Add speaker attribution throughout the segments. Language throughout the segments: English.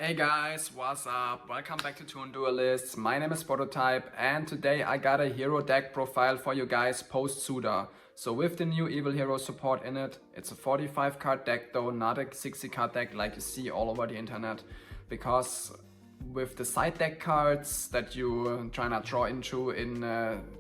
Speaker 1: Hey guys, what's up? Welcome back to Toon Duelists. My name is Prototype and today I got a hero deck profile for you guys post SUDA. So with the new evil hero support in it, it's a 45 card deck though, not a 60 card deck like you see all over the internet. Because with the side deck cards that you try to draw into in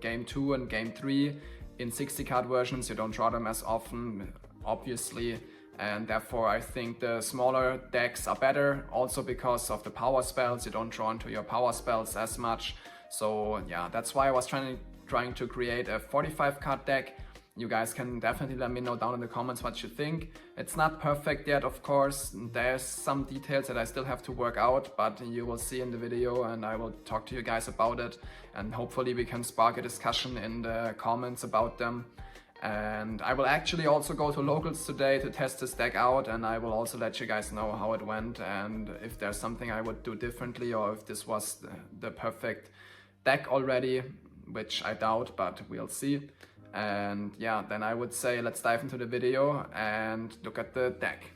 Speaker 1: game 2 and game 3, in 60 card versions you don't draw them as often, obviously. And therefore I think the smaller decks are better, also because of the power spells. You don't draw into your power spells as much. So yeah, that's why I was trying to create a 45 card deck. You guys can definitely let me know down in the comments what you think. It's not perfect yet, of course. There's some details that I still have to work out, but you will see in the video and I will talk to you guys about it. And hopefully we can spark a discussion in the comments about them. And I will actually also go to locals today to test this deck out, and I will also let you guys know how it went and if there's something I would do differently or if this was the perfect deck already, which I doubt, but we'll see. And yeah, then I would say let's dive into the video and look at the deck.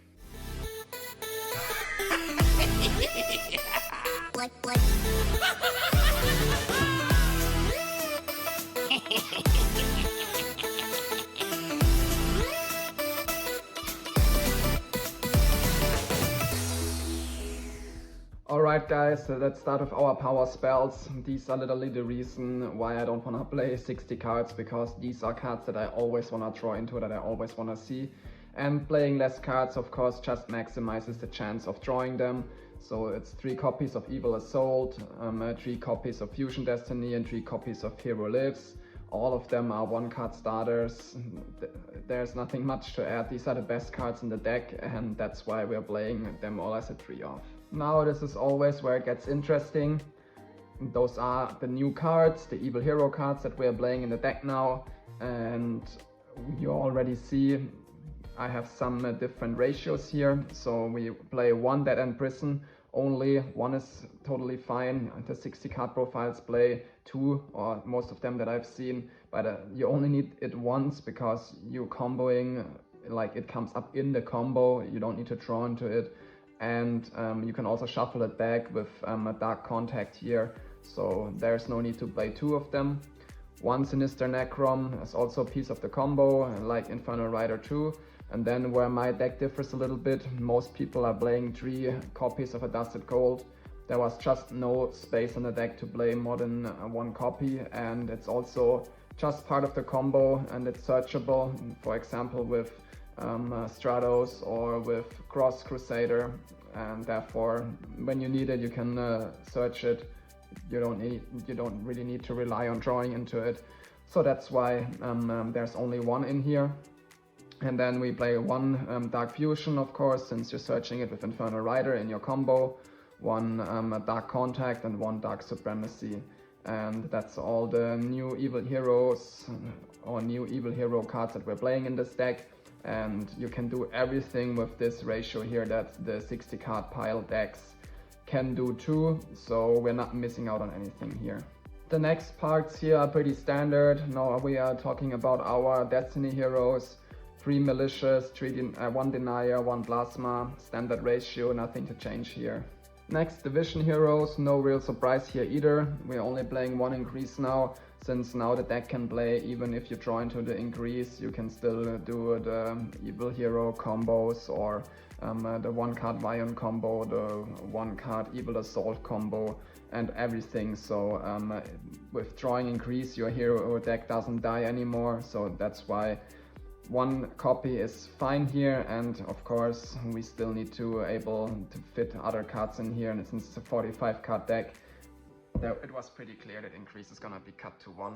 Speaker 1: Alright guys, so let's start with our power spells. These are literally the reason why I don't want to play 60 cards, because these are cards that I always want to draw into, that I always want to see. And playing less cards of course just maximizes the chance of drawing them. So it's 3 copies of Evil Assault, 3 copies of Fusion Destiny and 3 copies of Hero Lives. All of them are 1-card starters. There's nothing much to add. These are the best cards in the deck and that's why we're playing them all as a 3-off. Now this is always where it gets interesting. Those are the new cards, the evil hero cards that we're playing in the deck now. And you already see I have some different ratios here. So we play 1 Dead End Prison only, 1 is totally fine. The 60 card profiles play 2, or most of them that I've seen, but you only need it once because you're comboing, like it comes up in the combo, you don't need to draw into it. And you can also shuffle it back with a Dark Contact here, so there's no need to play 2 of them. 1 Sinister Necrom is also a piece of the combo, like Infernal Rider 2. And then where my deck differs a little bit, most people are playing 3 copies of a Dusted Gold. There was just no space on the deck to play more than 1 copy, and it's also just part of the combo and it's searchable, for example with Stratos or with Cross Crusader, and therefore when you need it you can search it. You don't really need to rely on drawing into it. So that's why there's only 1 in here. And then we play 1 Dark Fusion, of course, since you're searching it with Infernal Rider in your combo, 1 Dark Contact and 1 Dark Supremacy. And that's all the new evil heroes or new evil hero cards that we're playing in this deck. And you can do everything with this ratio here that the 60 card pile decks can do too, so we're not missing out on anything here. The next parts here are pretty standard. Now we are talking about our Destiny heroes. 3 Malicious, 1 Denier, 1 Plasma, standard ratio, nothing to change here. Next, Division heroes, no real surprise here either. We're only playing 1 Increase now, since now the deck can play even if you draw into the Increase, you can still do the Evil Hero combos or the 1-card Vion combo, the 1-card Evil Assault combo and everything. So with drawing Increase, your hero deck doesn't die anymore, so that's why 1 copy is fine here. And of course we still need to able to fit other cards in here, and since it's a 45 card deck, it was pretty clear that Increase is gonna be cut to 1.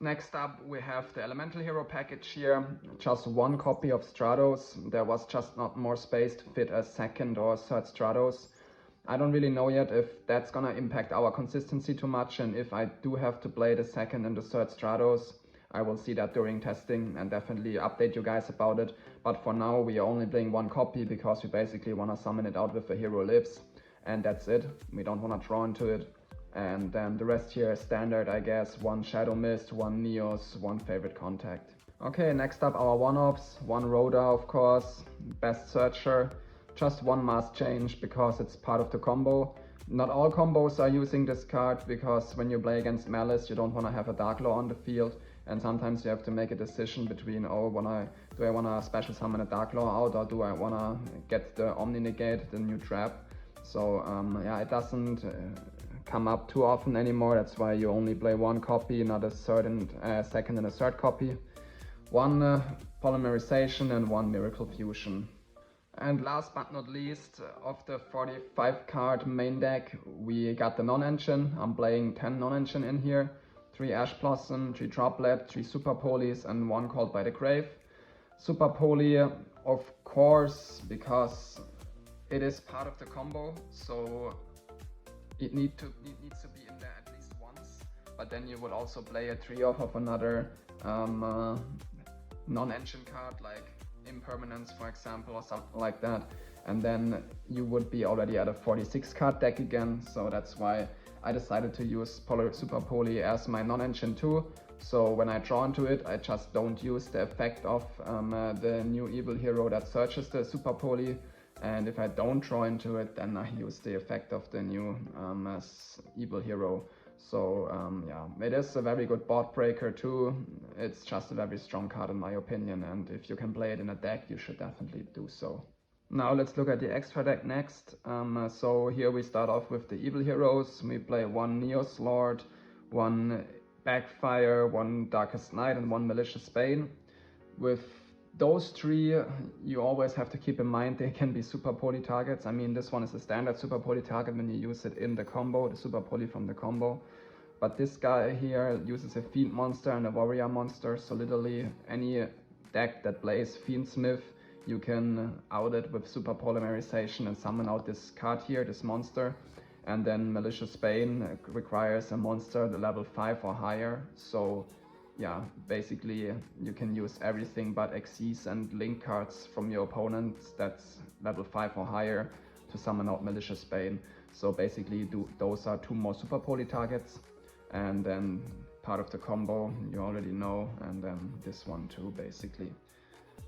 Speaker 1: Next up we have the Elemental Hero package here, just 1 copy of Stratos. There was just not more space to fit a 2nd or 3rd Stratos. I don't really know yet if that's gonna impact our consistency too much, and if I do have to play the 2nd and the 3rd Stratos, I will see that during testing and definitely update you guys about it. But for now we are only playing 1 copy because we basically want to summon it out with the Hero Lives, and that's it. We don't want to draw into it. And then the rest here is standard, I guess. 1 Shadow Mist, 1 Neos, 1 Favorite Contact. Okay, next up our one-offs. 1 Rhoda, of course, Best Searcher, just one mask change because it's part of the combo. Not all combos are using this card because when you play against Malice, you don't want to have a Dark Law on the field, and sometimes you have to make a decision between, oh, do I want to special summon a Dark Law out, or do I want to get the Omni Negate, the new trap? So yeah, it doesn't come up too often anymore. That's why you only play one copy, not a second and a third copy. One Polymerization and one Miracle Fusion. And last but not least, of the 45 card main deck, we got the non-engine. I'm playing 10 non-engine in here. 3 Ash Blossom, 3 Droplet, 3 Super Polys, and 1 Called by the Grave. Super Poly, of course, because it is part of the combo, so it needs to be in there at least once. But then you would also play a trio of another non-engine card, like Impermanence, for example, or something like that, and then you would be already at a 46 card deck again. So that's why I decided to use Super Poly as my non-engine too. So when I draw into it, I just don't use the effect of the new evil hero that searches the Super Poly, and if I don't draw into it, then I use the effect of the new evil hero. So yeah, it is a very good board breaker too. It's just a very strong card in my opinion, and if you can play it in a deck, you should definitely do so. Now let's look at the extra deck next. So here we start off with the evil heroes. We play 1 Neos Lord, 1 Backfire, 1 Darkest Night, and 1 Malicious Bane. With those 3, you always have to keep in mind they can be Super Poly targets. I mean, this one is a standard Super Poly target when you use it in the combo, the Super Poly from the combo. But this guy here uses a Fiend monster and a Warrior monster, so literally any deck that plays Fiendsmith, you can out it with Super Polymerization and summon out this card here, this monster. And then Malicious Bane requires a monster the level 5 or higher, so yeah, basically you can use everything but Xyz and Link cards from your opponents that's level 5 or higher to summon out Malicious Bane. So basically those are 2 more Super Poly targets, and then part of the combo you already know, and then this one too basically.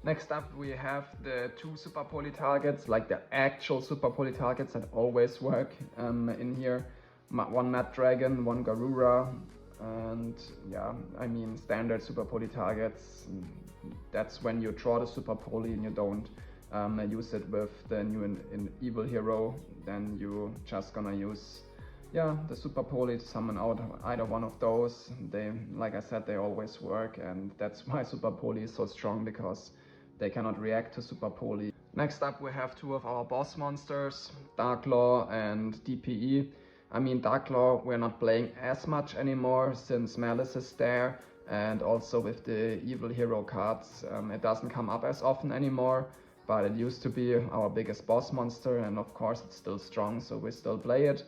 Speaker 1: Next up we have the 2 Super Poly targets, like the actual Super Poly targets that always work in here. 1 Mad Dragon, 1 Garura, and yeah, I mean standard Super Poly targets, that's when you draw the Super Poly and you don't use it with the new evil hero, then you just gonna use the Super Poly to summon out either one of those. They, like I said, they always work, and that's why Super Poly is so strong, because they cannot react to Super Poly. Next up we have 2 of our boss monsters, Dark Law and DPE. I mean, Dark Law we're not playing as much anymore since Malice is there, and also with the evil hero cards it doesn't come up as often anymore, but it used to be our biggest boss monster, and of course it's still strong, so we still play it.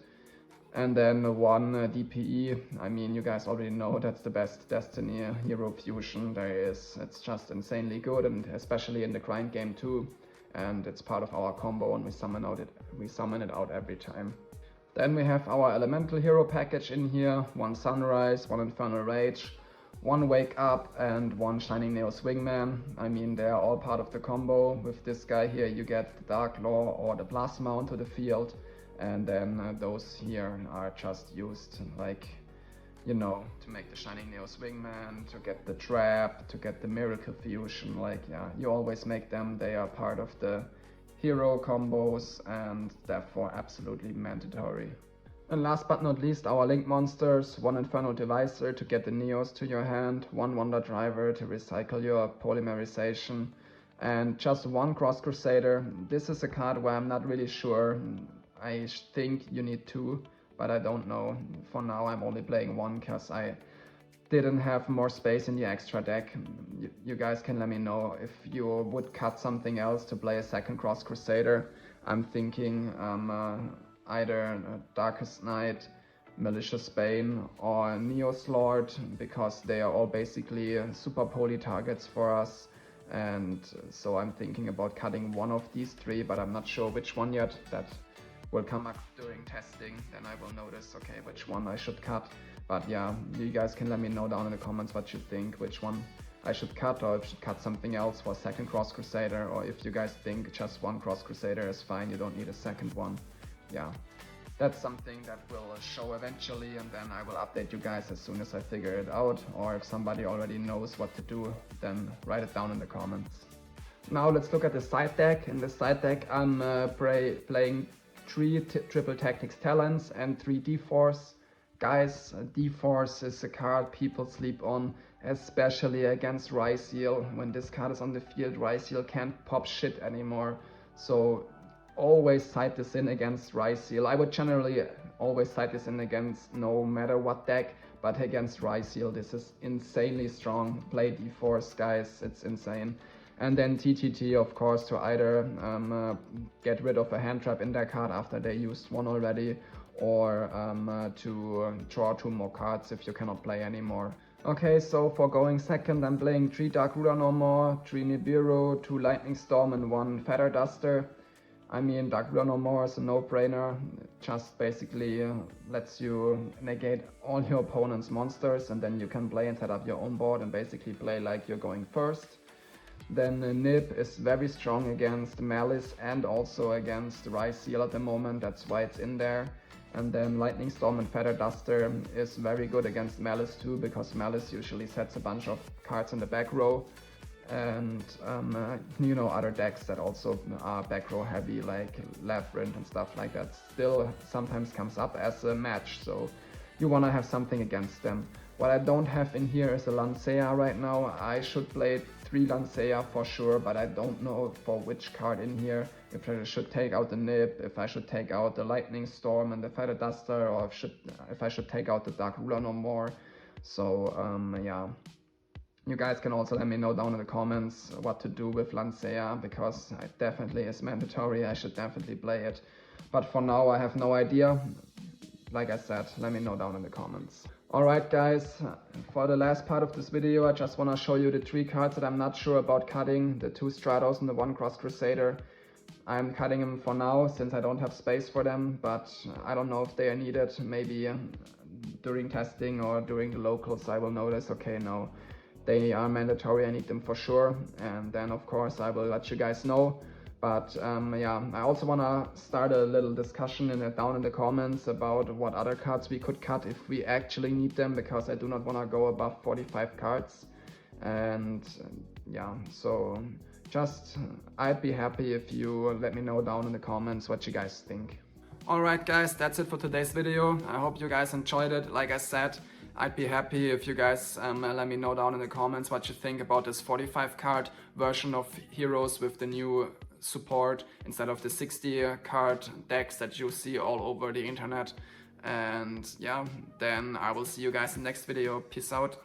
Speaker 1: And then 1 DPE, I mean, you guys already know that's the best Destiny hero fusion there is. It's just insanely good, and especially in the grind game too, and it's part of our combo, and we summon it out every time. Then we have our elemental hero package in here, 1 Sunrise, 1 Infernal Rage, 1 Wake Up, and 1 Shining Neos Wingman. I mean, they are all part of the combo. With this guy here you get the Dark Law or the Plasma onto the field, and then those here are just used, like, you know, to make the Shining Neos Wingman, to get the Trap, to get the Miracle Fusion. Like, yeah, you always make them. They are part of the hero combos and therefore absolutely mandatory. And last but not least, our Link monsters, 1 Infernal Devicer to get the Neos to your hand, 1 Wonder Driver to recycle your Polymerization, and just 1 Cross Crusader. This is a card where I'm not really sure. I think you need 2, but I don't know. For now I'm only playing 1 because I didn't have more space in the extra deck. You guys can let me know if you would cut something else to play a 2nd Cross Crusader. I'm thinking either Darkest Night, Malicious Bane, or Neos Lord, because they are all basically Super Poly targets for us. And so I'm thinking about cutting one of these 3, but I'm not sure which one yet. That will come up during testing, then I will notice, okay, which one I should cut. But yeah, you guys can let me know down in the comments what you think, which one I should cut, or if I should cut something else for a second Cross Crusader, or if you guys think just one Cross Crusader is fine, you don't need a second one. Yeah, that's something that will show eventually, and then I will update you guys as soon as I figure it out, or if somebody already knows what to do, then write it down in the comments. Now let's look at the side deck. In the side deck I'm playing 3 Triple Tactics Talents and 3 D-Force. Guys, D-Force is a card people sleep on, especially against Ryseal. When this card is on the field, Ryseal can't pop shit anymore. So always side this in against Ryseal. I would generally always side this in against no matter what deck, but against Ryseal this is insanely strong. Play D-Force, guys, it's insane. And then TTT, of course, to either get rid of a hand trap in their card after they used one already, or to draw 2 more cards if you cannot play anymore. Okay, so for going second, I'm playing 3 Dark Ruler no more, 3 Nibiru, 2 Lightning Storm and 1 Feather Duster. I mean, Dark Ruler no more is a no-brainer. It just basically lets you negate all your opponent's monsters, and then you can play and set up your own board and basically play like you're going first. Then Nib is very strong against Malice and also against Ryseal at the moment, that's why it's in there. And then Lightning Storm and Feather Duster is very good against Malice too, because Malice usually sets a bunch of cards in the back row. And you know, other decks that also are back row heavy, like Labyrinth and stuff like that, still sometimes comes up as a match, so you want to have something against them. What I don't have in here is a Lancea right now. I should play 3 Lancea for sure, but I don't know for which card in here. If I should take out the Nib, if I should take out the Lightning Storm and the Feather Duster, or if I should take out the Dark Ruler no more. So yeah. You guys can also let me know down in the comments what to do with Lancea, because it definitely is mandatory. I should definitely play it. But for now I have no idea. Like I said, let me know down in the comments. Alright guys, for the last part of this video I just want to show you the 3 cards that I'm not sure about cutting, the 2 Stratos and the 1 Cross Crusader. I'm cutting them for now since I don't have space for them, but I don't know if they are needed. Maybe during testing or during the locals I will notice, okay, no, they are mandatory, I need them for sure, and then of course I will let you guys know. But yeah, I also want to start a little discussion down in the comments about what other cards we could cut if we actually need them, because I do not want to go above 45 cards. And yeah, so just I'd be happy if you let me know down in the comments what you guys think. Alright guys, that's it for today's video. I hope you guys enjoyed it. Like I said, I'd be happy if you guys let me know down in the comments what you think about this 45 card version of Heroes with the new support instead of the 60 card decks that you see all over the internet. And yeah, then I will see you guys in the next video. Peace out.